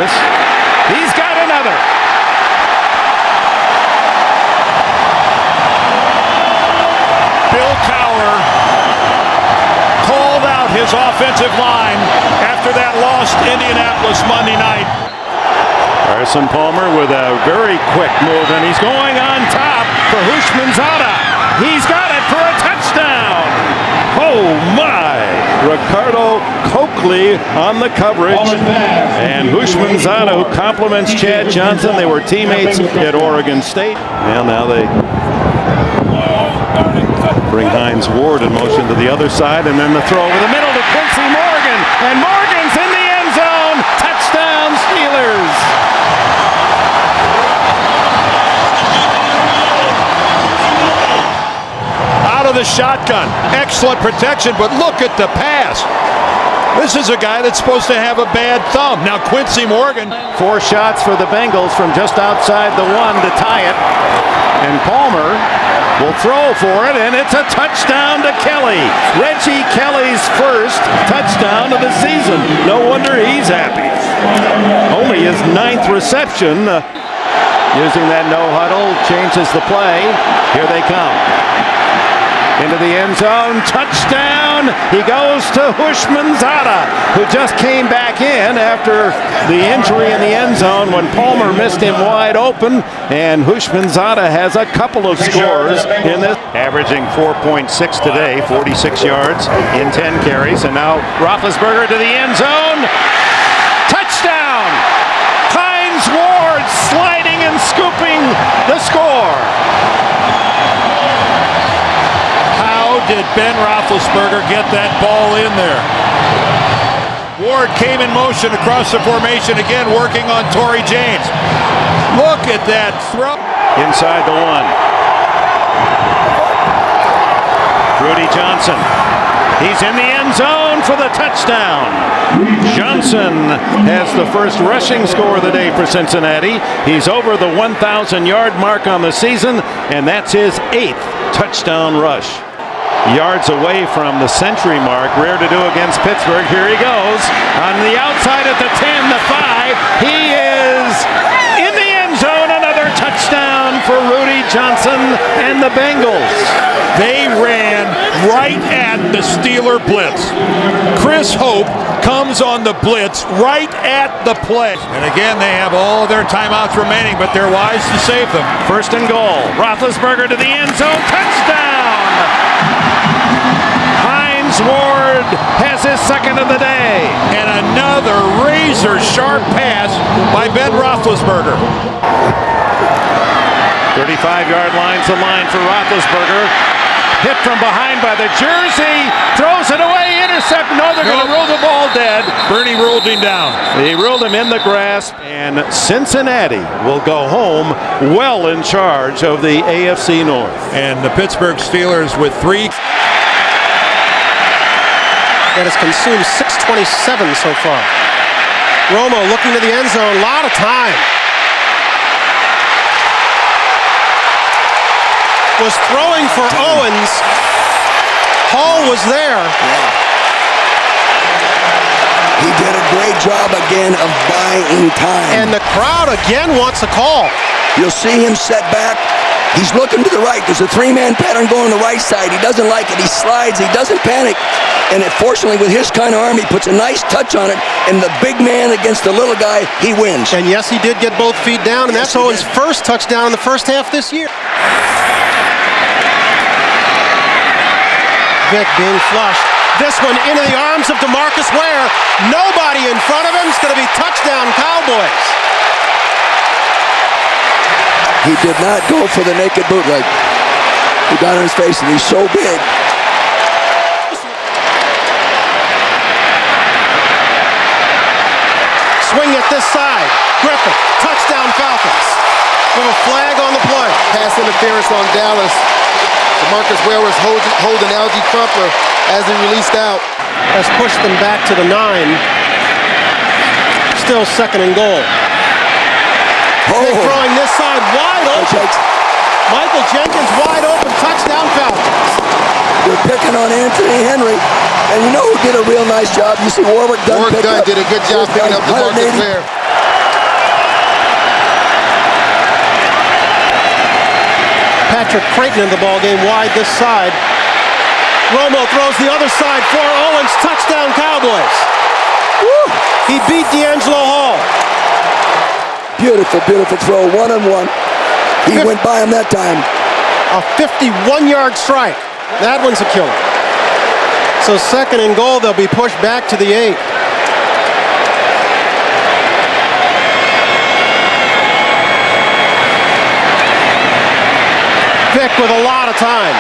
Indianapolis. He's got another. Bill Cowher called out his offensive line after that loss to Indianapolis Monday night. Carson Palmer with a very quick move, and he's going on top for Houshmandzadeh. He's got it for a touchdown. Oh my! Ricardo Coakley on the coverage, and Houshmandzadeh, who compliments Chad Johnson. They were teammates at Oregon State. And now they bring Hines Ward in motion to the other side, and then the throw over the middle to Quincy Morgan, and Morgan's in the end zone. Touchdown Steelers. Out of the shotgun. Excellent protection, but look at the pass. This is a guy that's supposed to have a bad thumb. Now Quincy Morgan. 4 shots for the Bengals from just outside the 1 to tie it. And Palmer will throw for it, and it's a touchdown to Kelly. Reggie Kelly's first touchdown of the season. No wonder he's happy. Only his 9th reception. Using that no huddle changes the play. Here they come. Into the end zone, touchdown! He goes to Houshmandzadeh, who just came back in after the injury in the end zone when Palmer missed him wide open, and Houshmandzadeh has a couple of scores in this. Averaging 4.6 today, 46 yards in 10 carries, and now Roethlisberger to the end zone. Touchdown! Hines Ward sliding and scooping the score. Did Ben Roethlisberger get that ball in there? Ward came in motion across the formation again, working on Torrey James. Look at that throw. Inside the 1. Rudy Johnson. He's in the end zone for the touchdown. Johnson has the first rushing score of the day for Cincinnati. He's over the 1,000-yard mark on the season, and that's his 8th touchdown rush. Yards away from the century mark. Rare to do against Pittsburgh. Here he goes. On the outside at the 10, the 5. He is in the end zone. Another touchdown for Rudy Johnson and the Bengals. They ran right at the Steeler blitz. Chris Hope comes on the blitz right at the play. And again, they have all their timeouts remaining, but they're wise to save them. First and goal. Roethlisberger to the end zone. Touchdown! Hines Ward has his second of the day. And another razor-sharp pass by Ben Roethlisberger. 35-yard line's the line for Roethlisberger. Hit from behind by the jersey. Throws it away. Intercept. No, they're going to rule the ball dead. Bernie ruled him down. He ruled him in the grasp. And Cincinnati will go home well in charge of the AFC North. And the Pittsburgh Steelers with 3. That has consumed 6:27 so far. Romo looking to the end zone. A lot of time. Was throwing for Owens. Hall was there. He did a great job again of buying time. And the crowd again wants a call. You'll see him set back. He's looking to the right. There's a 3-man pattern going to the right side. He doesn't like it. He slides. He doesn't panic. And fortunately, with his kind of arm, he puts a nice touch on it. And the big man against the little guy, he wins. And yes, he did get both feet down. And that's Owens' first touchdown in the first half this year. Vick being flushed. This one into the arms of DeMarcus Ware. Nobody in front of him. It's going to be touchdown Cowboys. He did not go for the naked bootleg. He got on his face, and he's so big. Swing it this side. Griffin, touchdown Falcons. With a flag on the play. Pass interference on Dallas. DeMarcus Ware was holding Algie Crumpler as he released out. Has pushed them back to the 9. Still second and goal. They're throwing this side wide open. Michael Jenkins wide open. Touchdown Falcons. They're picking on Anthony Henry. And you know who did a real nice job? You see Warwick Dunn did a good job picking up DeMarcus Ware. Patrick Creighton in the ball game wide this side. Romo throws the other side for Owens. Touchdown Cowboys. Woo! He beat D'Angelo Hall. Beautiful, beautiful throw, 1-on-1. He went by him that time. A 51-yard strike. That one's a killer. So 2nd and goal, they'll be pushed back to the 8. Vick with a lot of time.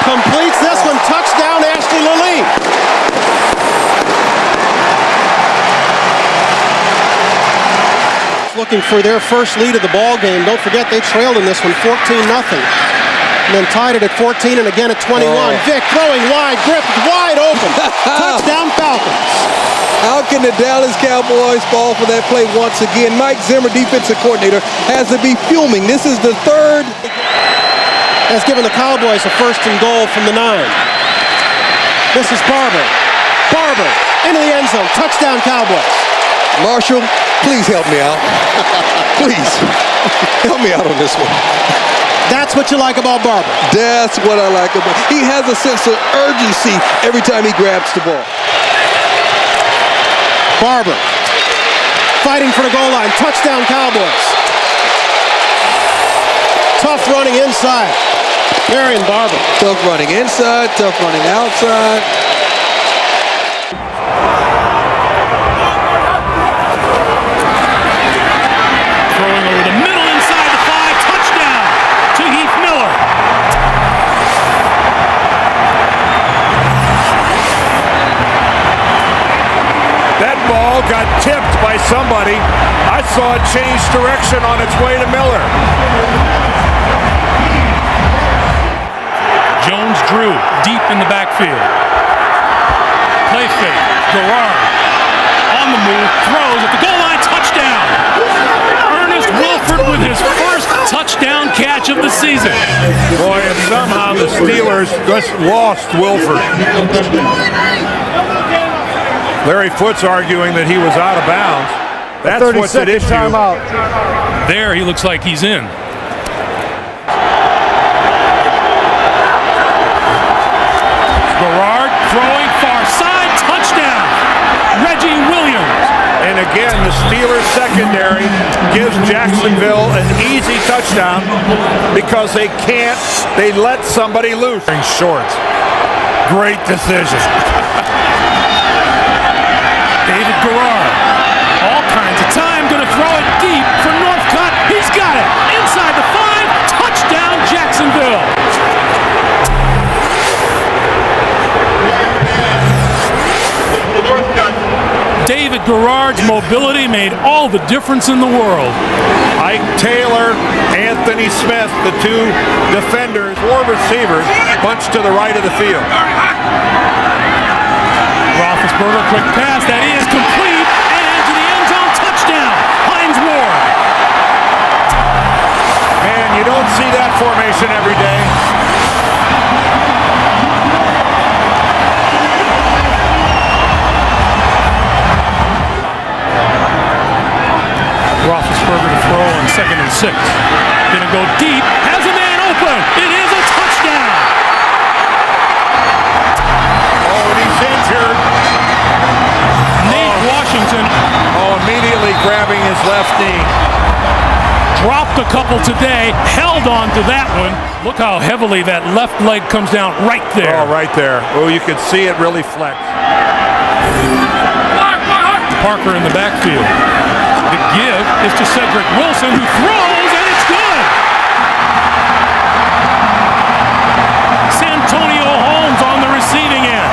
Completes this one. Touchdown, Ashley Lilly. Looking for their first lead of the ball game. Don't forget they trailed in this one 14-0. And then tied it at 14 and again at 21. Vick throwing wide, Griffith wide open. Touchdown Falcons. How can the Dallas Cowboys fall for that play once again? Mike Zimmer, defensive coordinator, has to be fuming. This is the 3rd. Has given the Cowboys a 1st and goal from the 9. This is Barber. Barber into the end zone. Touchdown Cowboys. Marshall, please help me out. Please, help me out on this one. That's what you like about Barber. That's what I like about him. He has a sense of urgency every time he grabs the ball. Barber fighting for the goal line. Touchdown Cowboys. Tough running inside. Marion Barber. Tough running inside, tough running outside. Throwing over the middle inside the 5. Touchdown to Heath Miller. That ball got tipped by somebody. I saw it change direction on its way to Miller. Jones-Drew deep in the backfield. Play fake. Garrard on the move. Throws at the goal line. Touchdown. Ernest Wilford with his first touchdown catch of the season. Boy, and somehow the Steelers just lost Wilford. Larry Foote's arguing that he was out of bounds. That's what's at issue. Timeout. There he looks like he's in. Garrard throwing far side. Touchdown. Reggie Williams. And again, the Steelers secondary gives Jacksonville an easy touchdown because they let somebody loose. Short. Great decision. David Garrard. All kinds of time. Going to throw it deep for Northcutt. He's got it. Inside the 5. Touchdown Jacksonville. David Garrard's mobility made all the difference in the world. Ike Taylor, Anthony Smith, the 2 defenders, 4 receivers, bunched to the right of the field. Roethlisberger, quick pass, that is complete, and to the end zone, touchdown, Hines Ward. Man, you don't see that formation every day. Roethlisberger to throw on 2nd and 6. Gonna go deep, has a man open, it is a touchdown. Oh, and he's injured. Nate Washington. Oh, immediately grabbing his left knee. Dropped a couple today, held on to that one. Look how heavily that left leg comes down right there. Oh, right there. Oh, you could see it really flex. Parker in the backfield. The give is to Cedric Wilson, who throws, and it's good. Santonio Holmes on the receiving end.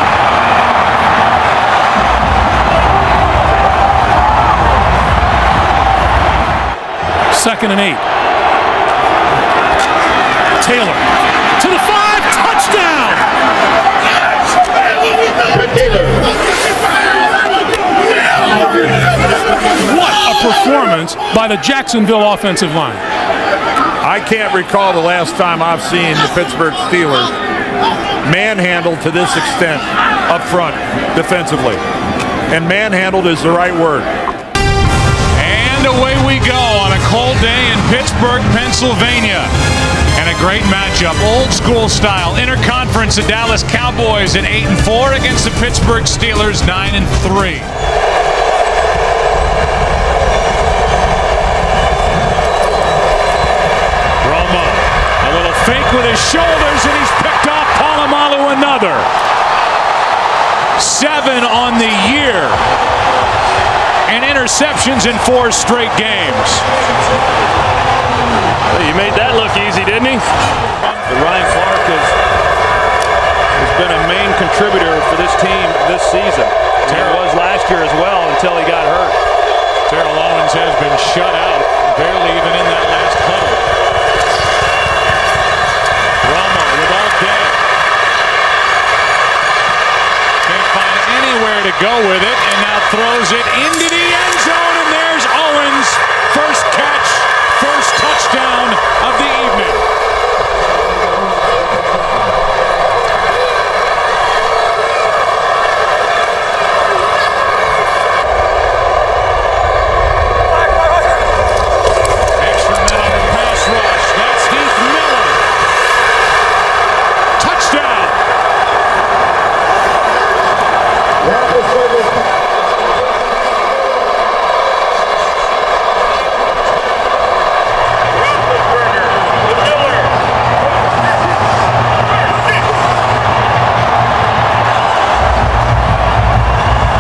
Second and 8. Taylor to the 5, touchdown! What a performance by the Jacksonville offensive line. I can't recall the last time I've seen the Pittsburgh Steelers manhandled to this extent up front defensively. And manhandled is the right word. And away we go on a cold day in Pittsburgh, Pennsylvania. And a great matchup, old school style. Interconference, the Dallas Cowboys at 8-4 against the Pittsburgh Steelers 9-3. Romo, a little fake with his shoulders, and he's picked off Polamalu another. 7 on the year. And interceptions in 4 straight games. He made that look easy, didn't he? But Ryan Clark has been a main contributor for this team this season. He was last year as well until he got hurt. Terrell Owens has been shut out, barely even in that last huddle. Romo with all day. Can't find anywhere to go with it, and now throws it into the end zone, and there's Owens. First catch, first touchdown of the evening. Extra men on the pass rush. That's Heath Miller. Touchdown.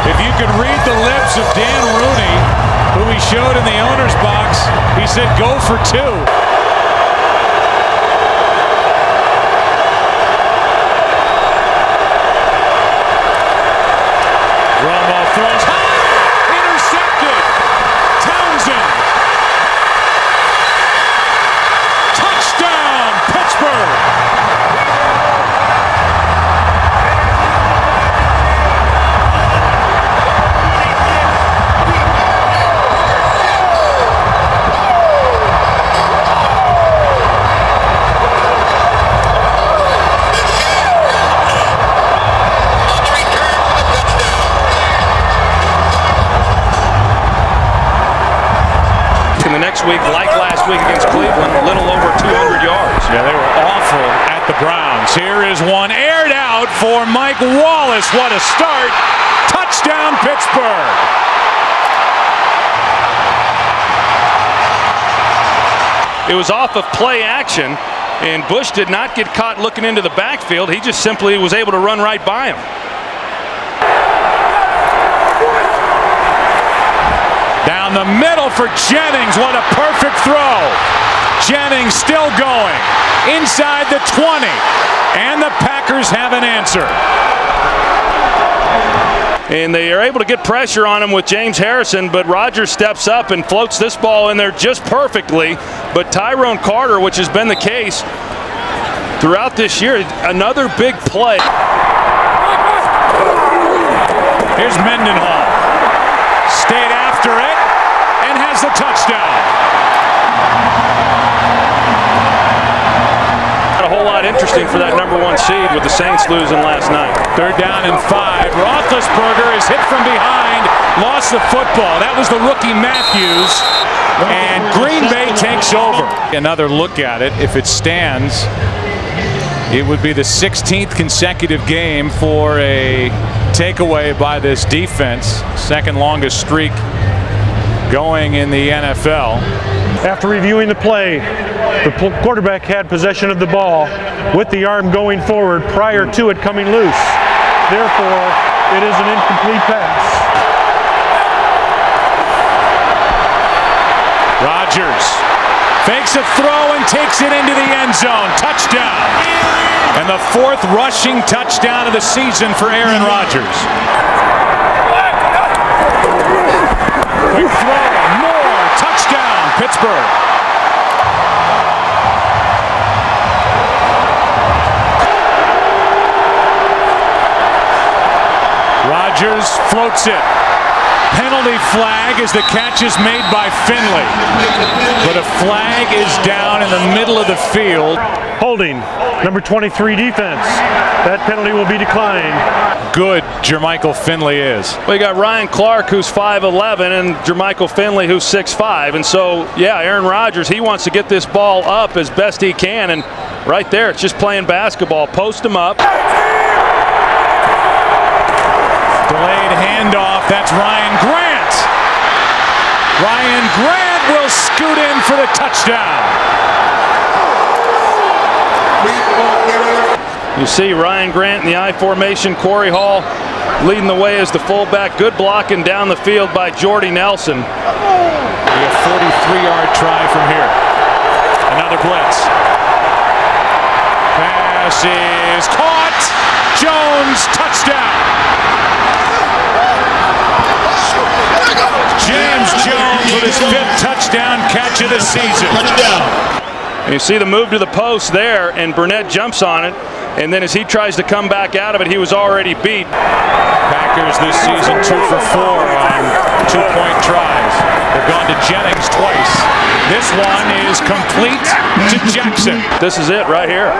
If you could read the lips of Dan Rooney, who he showed in the owner's box, he said, go for 2. Romo throws high, intercepted. Townsend. Touchdown, Pittsburgh. The next week, like last week against Cleveland, a little over 200 yards. Yeah, they were awful at the Browns. Here is one aired out for Mike Wallace. What a start. Touchdown, Pittsburgh. It was off of play action, and Bush did not get caught looking into the backfield. He just simply was able to run right by him. Down the middle for Jennings. What a perfect throw. Jennings still going. Inside the 20. And the Packers have an answer. And they are able to get pressure on him with James Harrison, but Rodgers steps up and floats this ball in there just perfectly. But Tyrone Carter, which has been the case throughout this year, another big play. Here's Mendenhall. Stayed after it and has the touchdown. Not a whole lot interesting for that number 1 seed with the Saints losing last night. 3rd down and 5. Roethlisberger is hit from behind, lost the football. That was the rookie Matthews, and Green Bay takes over. Another look at it. If it stands, it would be the 16th consecutive game for a takeaway by this defense. 2nd longest streak going in the NFL. After reviewing the play, the quarterback had possession of the ball with the arm going forward prior to it coming loose. Therefore, it is an incomplete pass. Rodgers fakes a throw and takes it into the end zone. Touchdown. And the 4th rushing touchdown of the season for Aaron Rodgers. Quick throw, more, touchdown, Pittsburgh. Rodgers floats it. Penalty flag as the catch is made by Finley. But a flag is down in the middle of the field. Holding, number 23 defense. that penalty will be declined. Good Jermichael Finley is. We got Ryan Clark, who's 5'11", and Jermichael Finley, who's 6'5". And so, yeah, Aaron Rodgers, he wants to get this ball up as best he can. And right there, it's just playing basketball. Post him up. Delayed handoff. That's Ryan Grant. Ryan Grant will scoot in for the touchdown. You see Ryan Grant in the I formation. Corey Hall leading the way as the fullback. Good blocking down the field by Jordy Nelson. A 43-yard try from here. Another blitz. Pass is caught. Jones, touchdown. James Jones with his 5th touchdown catch of the season. And you see the move to the post there, and Burnett jumps on it. And then as he tries to come back out of it, he was already beat. Packers this season 2 for 4 on 2-point tries. They've gone to Jennings twice. This one is complete to Jackson. This is it right here.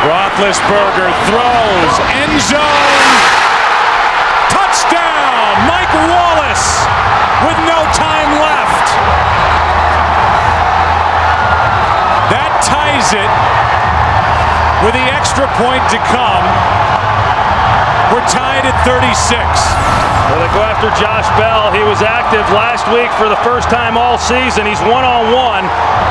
Roethlisberger throws, end zone, touchdown, Mike Wallace with no time left. That ties it with the extra point to come. We're tied at 36. Well, they go after Josh Bell. He was active last week for the first time all season. He's one-on-one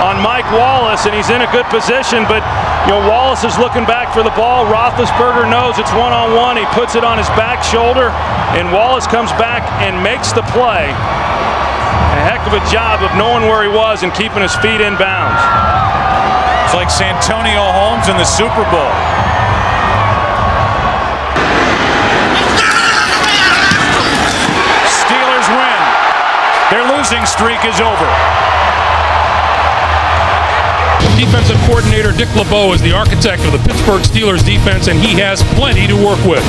on Mike Wallace, and he's in a good position, but Wallace is looking back for the ball. Roethlisberger knows it's one-on-one. He puts it on his back shoulder, and Wallace comes back and makes the play. A heck of a job of knowing where he was and keeping his feet in bounds. It's like Santonio Holmes in the Super Bowl. Steelers win. Their losing streak is over. Defensive coordinator Dick LeBeau is the architect of the Pittsburgh Steelers defense, and he has plenty to work with.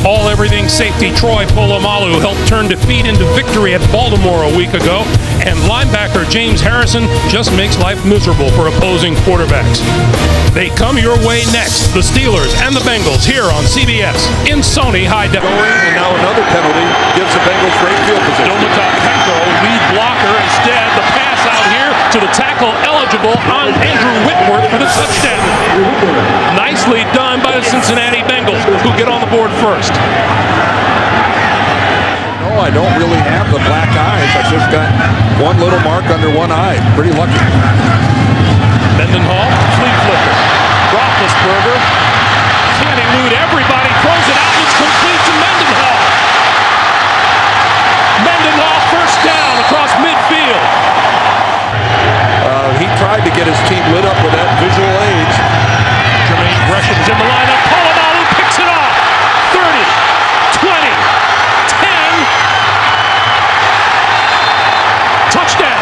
All-everything safety Troy Polamalu helped turn defeat into victory at Baltimore a week ago, and linebacker James Harrison just makes life miserable for opposing quarterbacks. They come your way next, the Steelers and the Bengals, here on CBS in Sony High Definition. And now another penalty gives the Bengals great field position. Dominic Petro, lead blocker. Instead, the pass out here to the tackle eligible on Andrew Whitworth for the touchdown. Nicely done by the Cincinnati Bengals, who get on the board first. No, I don't really have the black eyes. I just got one little mark under one eye. Pretty lucky. Mendenhall, flea flicker. Roethlisberger can't elude everybody. Throws it out. It's complete to Mendenhall. Mendenhall first down across midfield. He tried to get his team lit up with that visual aids. Jermaine Gresham's in the lineup. Polamalu picks it off. 30, 20, 10. Touchdown.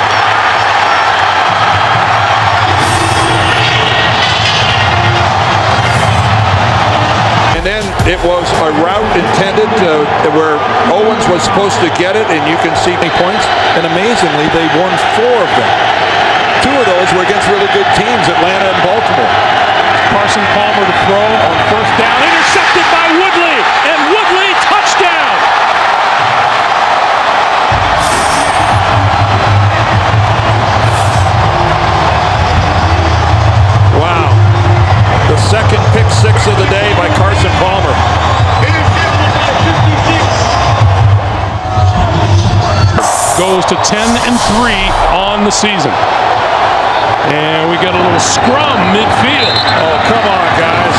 And then it was a route intended where Owens was supposed to get it, and you can see points. And amazingly, they won 4 of them. 2 of those were against really good teams, Atlanta and Baltimore. Carson Palmer to throw on first down. Intercepted by Woodley. And Woodley, touchdown. Wow. The second pick 6 of the day by Carson Palmer. Goes to 10-3 on the season. And we got a little scrum midfield. Oh, come on, guys.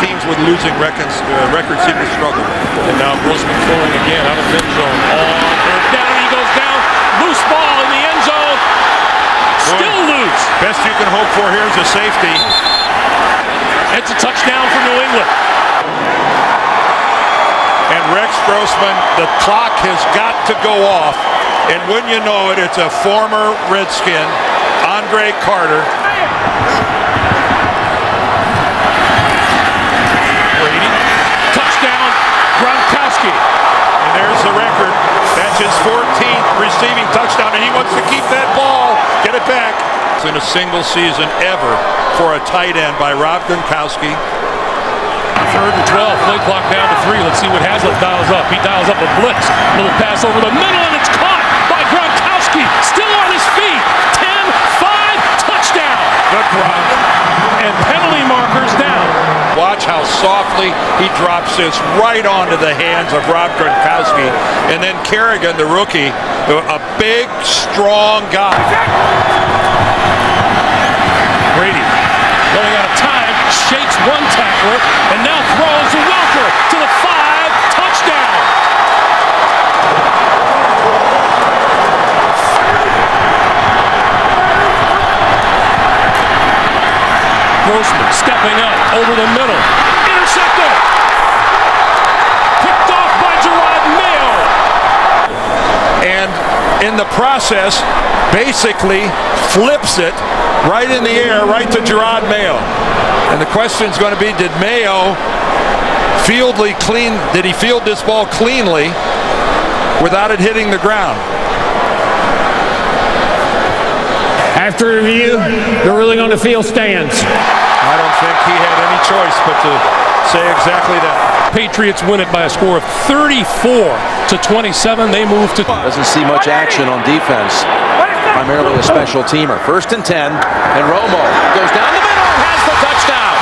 Teams with losing records seem to struggle. And now Grossman throwing again out of mid zone. On third down, he goes down. Loose ball in the end zone. Still loose. Best you can hope for here is a safety. It's a touchdown for New England. And Rex Grossman, the clock has got to go off. And when you know it, it's a former Redskin, Andre Carter. single season ever for a tight end by Rob Gronkowski. 3rd and 12, play clock down to 3. Let's see what Hazlitt dials up. He dials up a blitz. Little pass over the middle, and it's caught by Gronkowski. Still on his feet. 10-5, touchdown. Good drop. And penalty markers down. Watch how softly he drops this right onto the hands of Rob Gronkowski. And then Kerrigan, the rookie, a big, strong guy. Brady running out of time, shakes one tackler, and now throws to Welker to the 5, touchdown. Grossman stepping up over the middle, intercepted, picked off by Gerard Mayo. And in the process, basically flips it right in the air, right to Gerard Mayo. And the question is going to be, did Mayo did he field this ball cleanly without it hitting the ground? After review, they're really going to field stands. I don't think he had any choice but to say exactly that. Patriots win it by a score of 34-27. They move to... Doesn't see much action on defense. Primarily a special teamer. 1st and 10, and Romo goes down the middle and has the touchdown.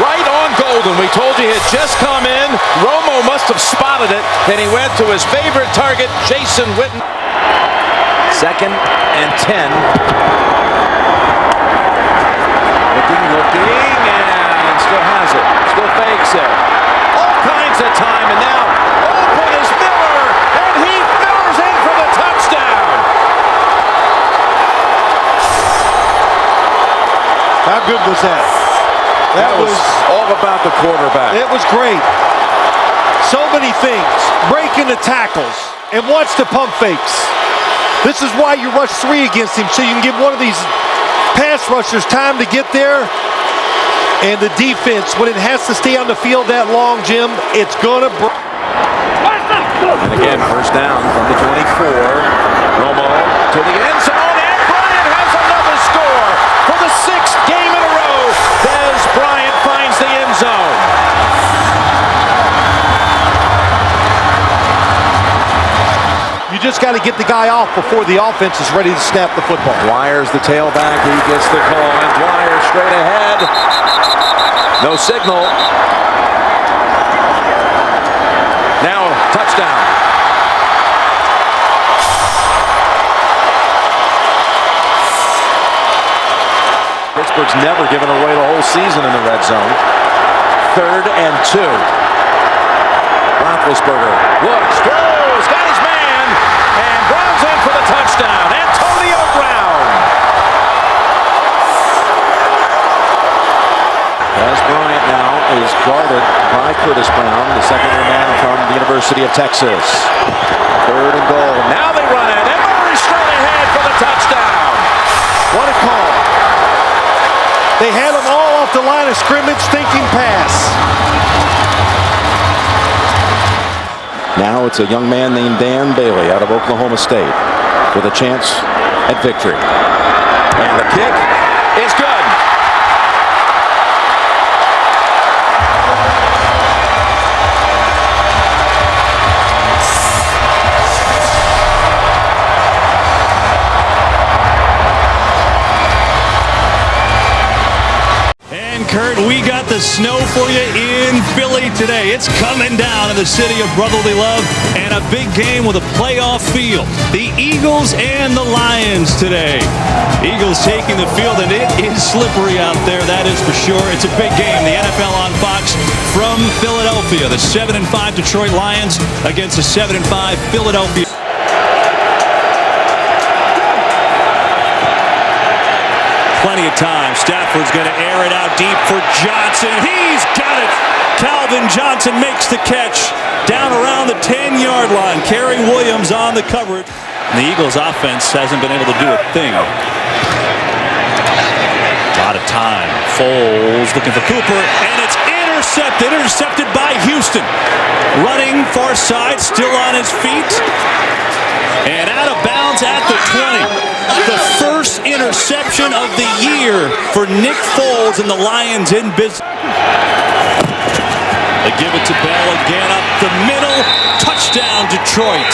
Right on Golden. We told you he had just come in. Romo must have spotted it. Then he went to his favorite target, Jason Witten. 2nd and 10. Looking, and still has it. Still fakes it. All kinds of time, and now open is Miller, and Heath Miller's in for the touchdown. How good was that? That was all about the quarterback. It was great. So many things. Breaking the tackles. And watch the pump fakes. This is why you rush 3 against him, so you can give one of these pass rushers time to get there. And the defense, when it has to stay on the field that long, Jim, it's going to... And again, 1st down from the 24. Romo to the end zone, and Bryant has another score for the 6th game in a row. Dez Bryant finds the end zone. You just got to get the guy off before the offense is ready to snap the football. Dwyer's the tailback. He gets the call, and Dwyer straight ahead. No signal. Now, touchdown. Pittsburgh's never given away the whole season in the red zone. 3rd and 2. Roethlisberger looks, throws, got his man, and Brown's in for the touchdown. Antonio Brown. As Bryant now is guarded by Curtis Brown, the second-year man from the University of Texas. 3rd and goal. Now they run it, and Murray straight ahead for the touchdown. What a call. They had them all off the line of scrimmage thinking pass. Now it's a young man named Dan Bailey out of Oklahoma State with a chance at victory. And the kick is good. Kurt, we got the snow for you in Philly today. It's coming down in the city of brotherly love, and a big game with a playoff feel. The Eagles and the Lions today. Eagles taking the field, and it is slippery out there, that is for sure. It's a big game. The NFL on Fox from Philadelphia. The 7-5 Detroit Lions against the 7-5 Philadelphia. Plenty of time. Stafford's going to air it out deep for Johnson. He's got it. Calvin Johnson makes the catch down around the 10-yard line. Kerry Williams on the coverage. And the Eagles offense hasn't been able to do a thing. A lot of time. Foles looking for Cooper, and it's intercepted. intercepted by Houston. Running far side, still on his feet. And out of bounds at the 20. The first interception of the year for Nick Foles and the Lions in business. They give it to Bell again up the middle. Touchdown, Detroit.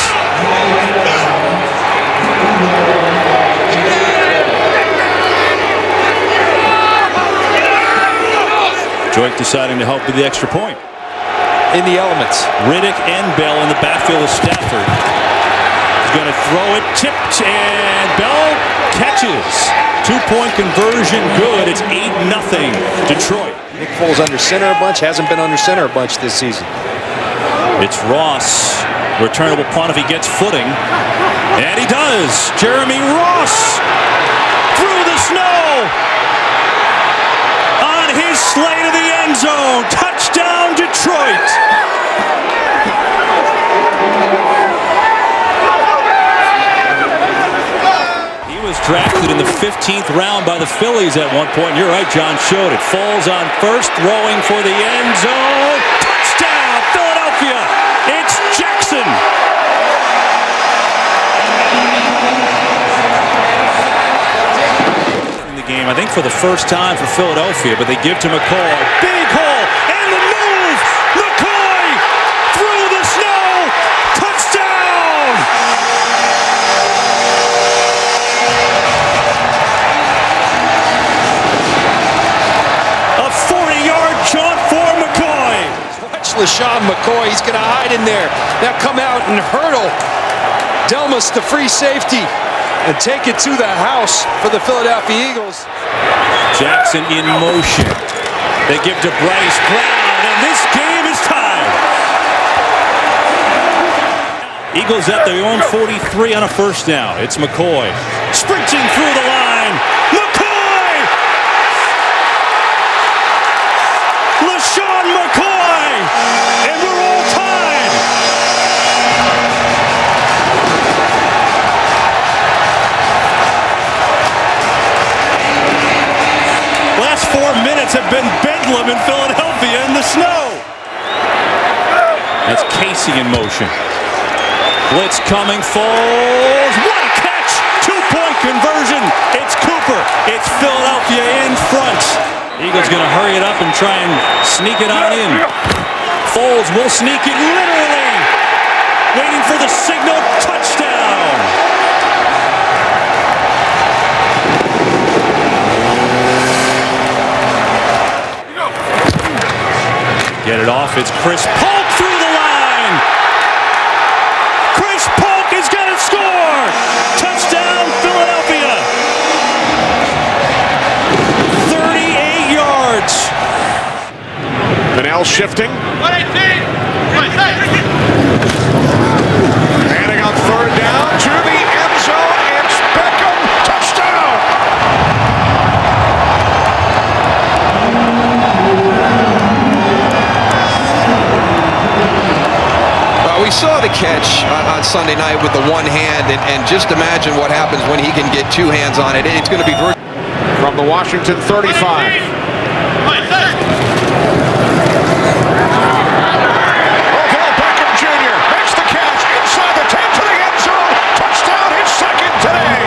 Detroit deciding to help with the extra point. In the elements. Riddick and Bell in the backfield with Stafford. He's going to throw it, tipped, and Bell catches. 2-point conversion, good. It's 8-0 Detroit. Nick Foles under center a bunch, hasn't been under center a bunch this season. It's Ross. Returnable punt if he gets footing. And he does. Jeremy Ross through the snow. On his slate of the end zone. Touchdown, Detroit. Drafted in the 15th round by the Phillies at one point. You're right, John showed it. Falls on first, throwing for the end zone. Touchdown, Philadelphia. It's Jackson. In the game, I think for the first time for Philadelphia, but they give to McCoy. Big hole, and the move. McCoy through the snow. Touchdown. LaShawn McCoy, he's going to hide in there. Now come out and hurdle Delmas, the free safety, and take it to the house for the Philadelphia Eagles. Jackson in motion. They give to Bryce Brown, and this game is tied. Eagles at their own 43 on a first down. It's McCoy sprinting through the line. McCoy! LaShawn McCoy! And we're all tied. Last 4 minutes have been bedlam in Philadelphia in the snow. That's Casey in motion. Blitz coming, Foles. What a catch! 2-point conversion. It's Cooper. It's Philadelphia in front. Eagles going to hurry it up and try and sneak it on in. Foles will sneak it literally. Waiting for the signal. Touchdown. Get it off. It's Chris Polk through the line. Chris Polk is going to score. Touchdown, Philadelphia. 38 yards. Fennell shifting. Handing on third down to the end zone. It's Beckham. Touchdown. We saw the catch on Sunday night with the one hand, and just imagine what happens when he can get two hands on it. It's going to be from the Washington 35. Odell Beckham Jr. makes the catch inside the 10 to the end zone. Touchdown, his second today.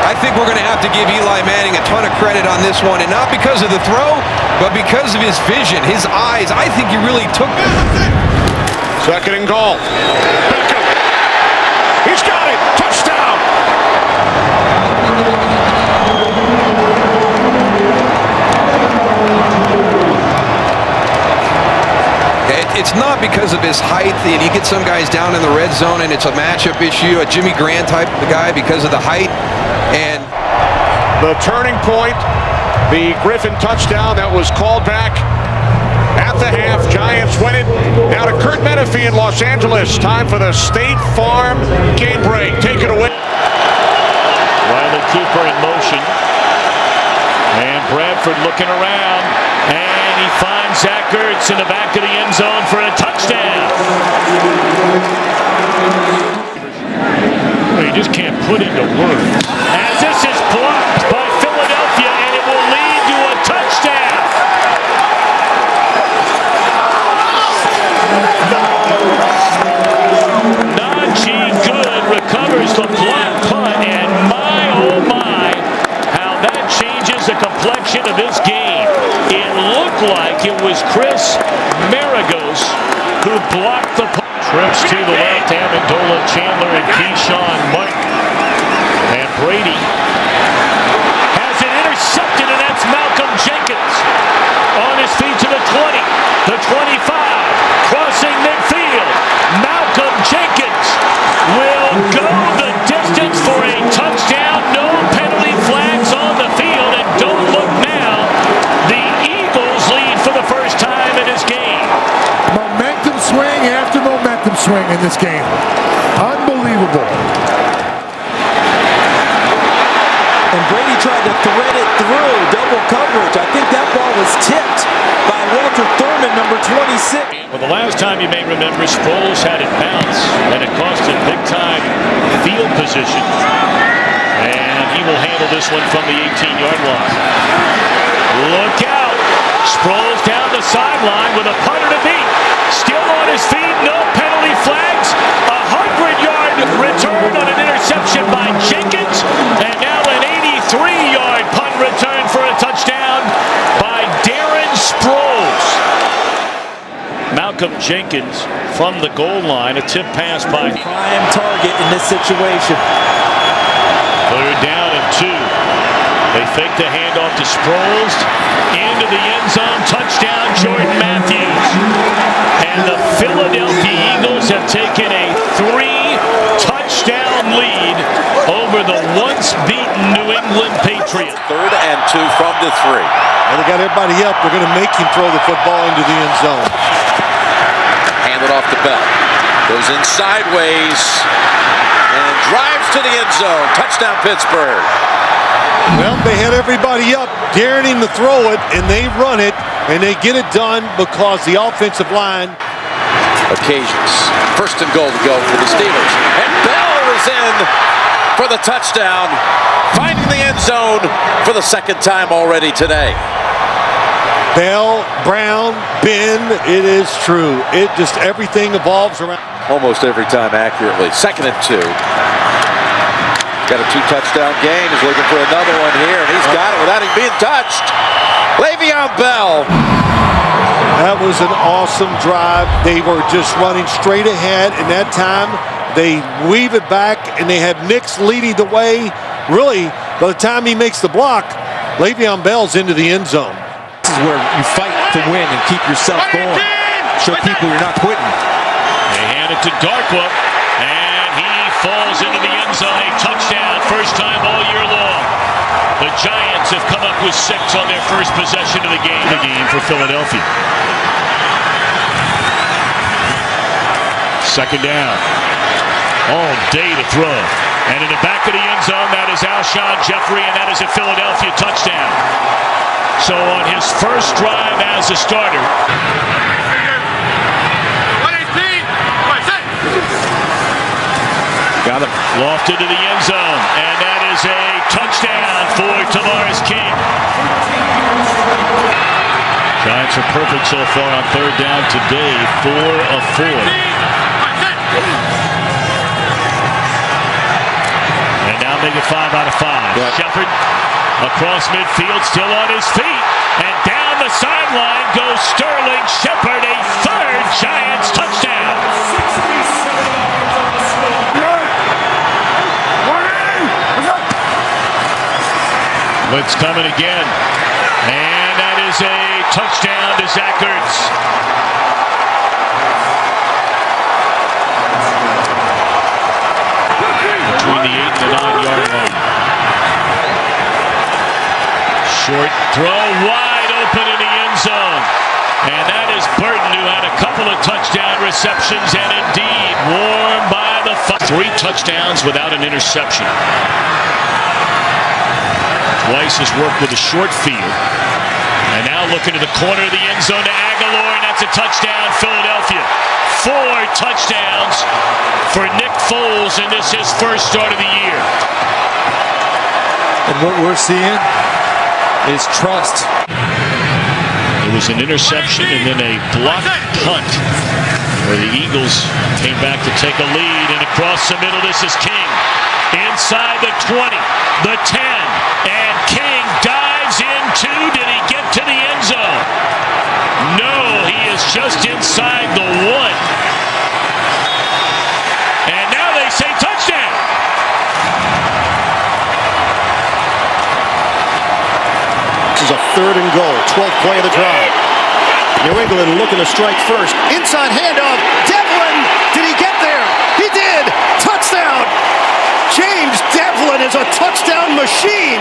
I think we're going to have to give Eli Manning a ton of credit on this one, and not because of the throw, but because of his vision, his eyes. I think he really took second and goal. Beckham. He's got it. Touchdown. It's not because of his height, and you get some guys down in the red zone, and it's a matchup issue, a Jimmy Grant type of guy because of the height. And the turning point, the Griffin touchdown that was called back at the half. Giants win it. Now to Kurt Menefee in Los Angeles. Time for the State Farm game break. Take it away. Riley Cooper in motion. And Bradford looking around. And he finds Zach Ertz in the back of the end zone for a touchdown. Well, you just can't put into words. As this is played think it was Chris Maragos who blocked the puck. Trips to the left, Amendola, Chandler, and Keyshawn Mike. And Brady has it intercepted, and that's Malcolm Jenkins on his feet to the 20, the 25, crossing midfield. Malcolm Jenkins will go the distance for a touchdown. No penalty flags on the field, and don't look now. The Eagles lead for the first time in this game. Momentum swing after momentum swing in this game. Unbelievable. And Brady tried to thread it through double coverage. I think that ball was tipped by Walter Thurman, number 26. Well, the last time you may remember, Sproles had it bounce, and it cost him big-time field position. And he will handle this one from the 18-yard line. Look out! Sproles down the sideline with a punter to beat. Still on his feet, no penalty flags. 100-yard return on an interception by Jenkins, and now an 83-yard punt return for a touchdown by Darren Sproles. Malcolm Jenkins from the goal line, a tip pass by prime target in this situation. 3rd down and 2. They fake the handoff to Sproles into the end zone. Touchdown, Jordan Matthews. And the Philadelphia Eagles have taken a 3-touchdown lead over the once-beaten New England Patriots. 3rd and 2 from the 3. Well, they got everybody up. They're going to make him throw the football into the end zone. Handed off to Bell. Goes in sideways and drives to the end zone. Touchdown, Pittsburgh. Well, they had everybody up, daring him to throw it, and they run it, and they get it done because the offensive line. Occasions. 1st and goal to go for the Steelers. And Bell is in for the touchdown, finding the end zone for the 2nd time already today. Bell, Brown, Ben, it is true. It just, everything evolves around. Almost every time accurately. 2nd and 2. Got a 2-touchdown game. He's looking for another one here, and he's got it without him being touched. Le'Veon Bell. That was an awesome drive. They were just running straight ahead, and that time they weave it back, and they have Nix leading the way. Really, by the time he makes the block, Le'Veon Bell's into the end zone. This is where you fight to win and keep yourself going. Show people you're not quitting. They hand it to Darkwa, and he falls into the end zone. A touchdown, first time all year long. The Giants have come up with 6 on their first possession of the game for Philadelphia. 2nd down. All day to throw. And in the back of the end zone, that is Alshon Jeffrey, and that is a Philadelphia touchdown. So on his first drive as a starter, got him. Lofted to the end zone, and that is a touchdown for Tavares King. Giants are perfect so far on 3rd down today, 4 of 4. And now make it 5 out of 5. Yep. Shepard across midfield, still on his feet, and down the sideline goes Sterling Shepard, a 3rd Giants touchdown. Blitz coming again, and that is a touchdown to Zach Ertz. Between the 8 and the 9-yard line. Short throw, wide open in the end zone, and that is Burton, who had a couple of touchdown receptions, and indeed warmed by the 3 touchdowns without an interception. Weiss has worked with a short field. And now looking to the corner of the end zone to Aguilar, and that's a touchdown, Philadelphia. 4 touchdowns for Nick Foles, and this is his first start of the year. And what we're seeing is trust. It was an interception and then a blocked punt where the Eagles came back to take a lead, and across the middle, this is King. Inside the 20, the 10, and King dives into, did he get to the end zone? just inside the 1. And now they say touchdown. This is a 3rd and goal, 12th play of the drive. New England looking to strike first. Inside handoff. Devlin, did he get there? He did. Touchdown. James Devlin is a touchdown machine.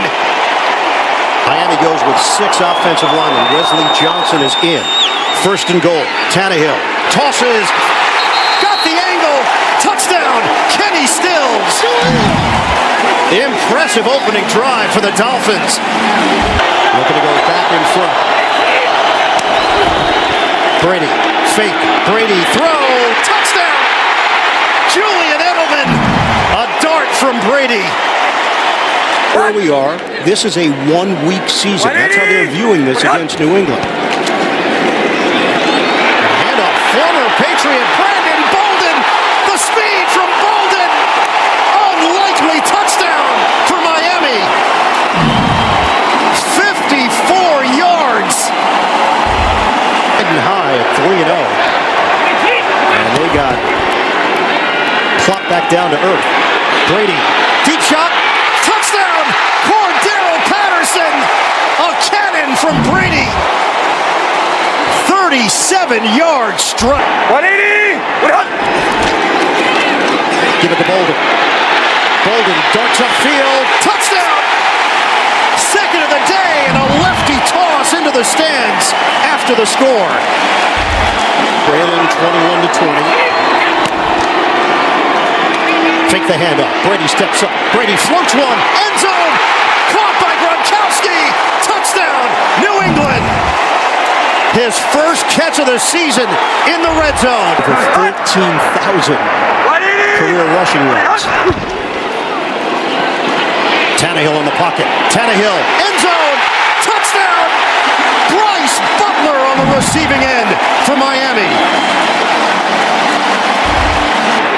Miami goes with 6 offensive linemen. Wesley Johnson is in. 1st and goal. Tannehill tosses. Got the angle. Touchdown. Kenny Stills. Impressive opening drive for the Dolphins. Looking to go back in front. Brady, fake, Brady, throw, touchdown! Julian Edelman, a dart from Brady. Where we are, this is a 1-week season. That's how they're viewing this against New England. Handoff, former Patriot Brandon Bolden, the speed from Bolden, unlikely touchdown for Miami. 54 yards. High at 3-0. And they got plopped back down to earth. Brady, deep shot, touchdown! Cordero Patterson, a cannon from Brady. 37-yard strike. 180! Give it to Bolden. Bolden darts upfield, touchdown! Second of the day, and a lefty toss into the stands after the score. Trailing 21-20. Fake the handoff. Brady steps up. Brady floats one. End zone. Caught by Gronkowski. Touchdown, New England. His first catch of the season in the red zone. For 13,000 career rushing yards. Tannehill in the pocket. Tannehill, end zone, touchdown! Bryce Butler on the receiving end for Miami.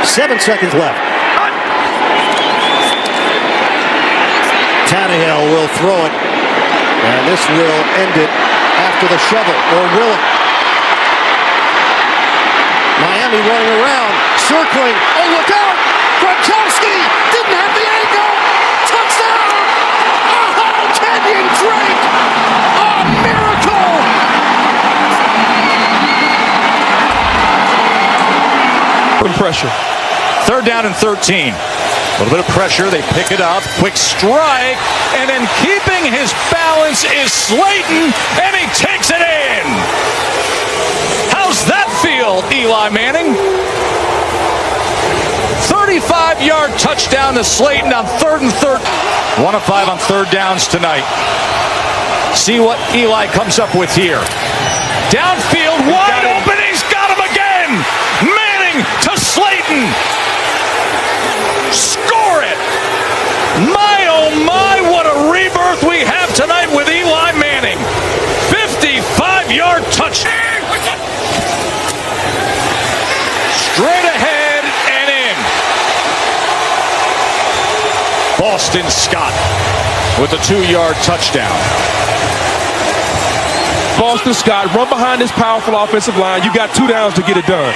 7 seconds left. Tannehill will throw it, and this will end it after the shovel, or will it? Miami running around, circling. Oh, look out! Gronkowski didn't have the angle. Touchdown! Oh, Kenyon Drake! A miracle! Pressure. 3rd down and 13. A little bit of pressure. They pick it up. Quick strike. And in keeping his balance is Slayton. And he takes it in. How's that feel, Eli Manning? 35-yard touchdown to Slayton on 3rd and 13. 1 of 5 on 3rd downs tonight. See what Eli comes up with here. Downfield, wide open. He's got him again. Manning to Slayton. Score it. My, oh my, what a rebirth we have tonight with Eli Manning. 55-yard touchdown. Straight ahead and in. Boston Scott with a 2-yard touchdown. Boston Scott, run behind this powerful offensive line. You got 2 downs to get it done.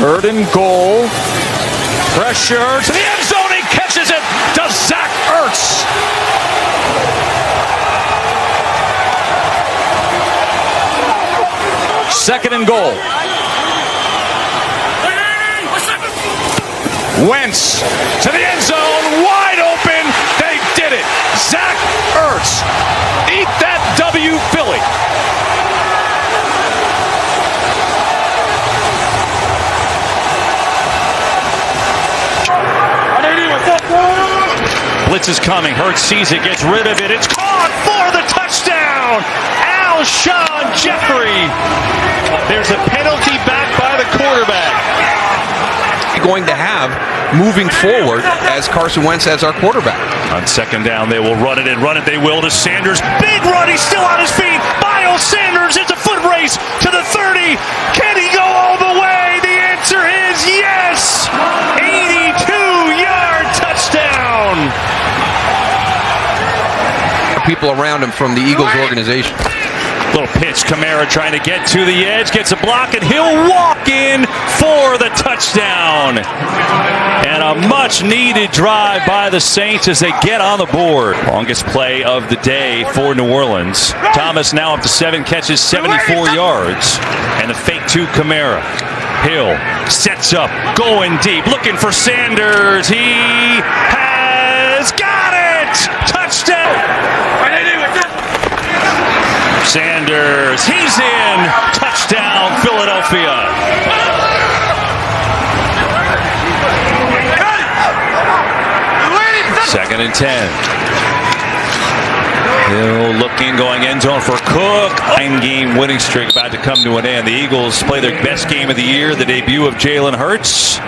3rd and goal. Pressure to the end zone. He catches it to Zach Ertz. Second and goal. Wentz to the end zone. Wide open. They did it. Zach Ertz. Eat that W, Philly. Blitz is coming. Hurts sees it, gets rid of it. It's caught for the touchdown. Alshon Jeffrey. There's a penalty back by the quarterback. Going to have moving forward as Carson Wentz as our quarterback. On 2nd down, they will run it and run it. They will to Sanders. Big run. He's still on his feet. Miles Sanders. It's a foot race to the 30. Can he go all the way? The answer is yes. 82-yard touchdown. People around him from the Eagles organization. Little pitch, Kamara trying to get to the edge, gets a block, and he'll walk in for the touchdown. And a much-needed drive by the Saints as they get on the board. Longest play of the day for New Orleans. Thomas now up to 7 catches, 74 yards. And the fake to Kamara. Hill sets up, going deep, looking for Sanders. He has got it! Touchdown! Sanders, he's in! Touchdown, Philadelphia! Second and 10. Hill looking, going end zone for Cook. 9-game winning streak about to come to an end. The Eagles play their best game of the year, the debut of Jalen Hurts.